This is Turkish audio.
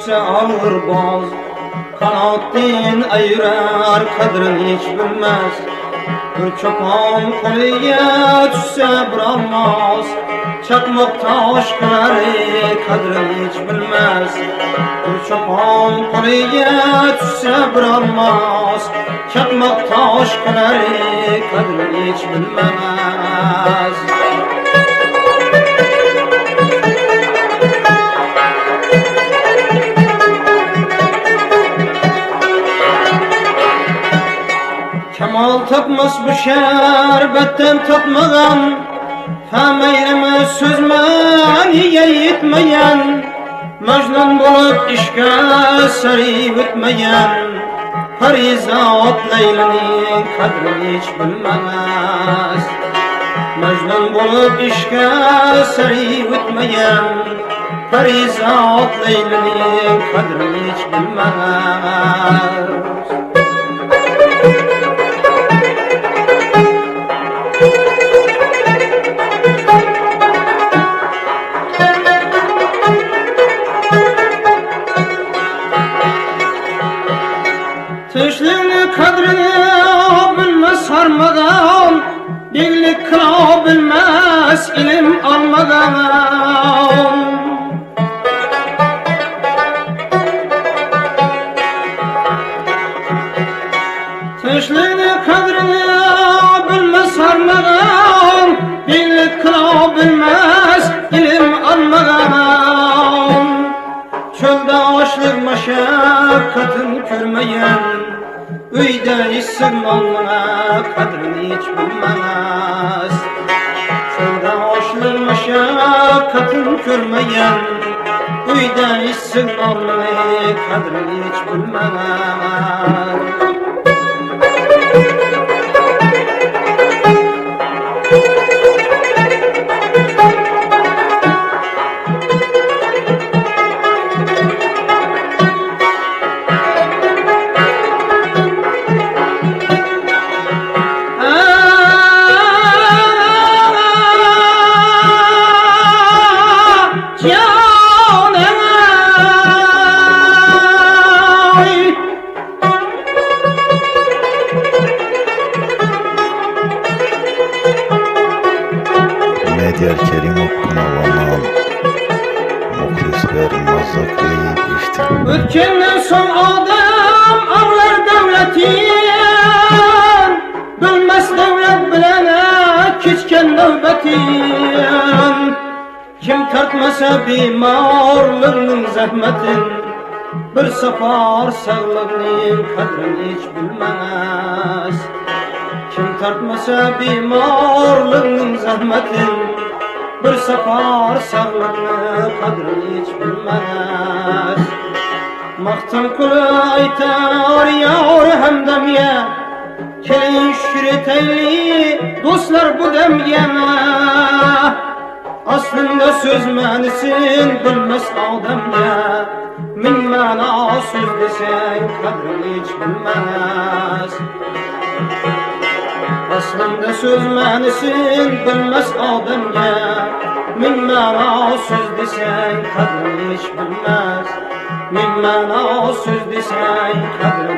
düşse alır boz. Kanatın ayırar kadrini hiç bilmez. Bir çoban koliye düşse bırakmaz. Çakmak taş kırarı kadrini hiç bilmez. Bir çoban koliye düşse bırakmaz. Çakmak taş kırarı kadrini hiç bilmez. Kemal tapmaz bu şerbetten tapmadan, femeyleme sözmen yetmeyen, Mecnun bulup işke sarı bitmeyen, Parizat Leyla'nın kadrini hiç bilmez. Mecnun bulup işke sarı bitmeyen, Parizat Leyla'nın kadrini hiç bilmez. Tüşlüğünü kadrini bilmez sarmadan, birlik kıla bilmez ilim almadan. Tüşlüğünü kadrini bilmez sarmadan, birlik kıla bilmez ilim almadan. Çölde açlık meşakkatın görmeyen, Uyda istirmanına kadrini hiç bilmez. Çölde açlık meşakkatın görmeyen, Uyda istirmanına kadrini hiç bilmez. Medyar Kerim Okkuna Vamal Muhlisler Mazaklı'yı işte. Ötkenden son adam ağlar devletin, bilmez devlet bilene keçken nöbetin. Kim tartmasa bimarlığının zahmetin, bir safar sağlığının kadrini hiç bilmez. Kim tartmasa bimarlığının zahmetin, bir safar sağlığını kadrini hiç bilmez. Maqtan kulu aytar yar hemdemiye, kelin şükreteyli dostlar bu demyeme. Aslında söz manisin bilmez adamya, min mana söz desen kadrini hiç bilmez. Aslında söz manisin bilmez adamya, min mana söz desen kadrini hiç bilmez. Min mana söz desen kadrini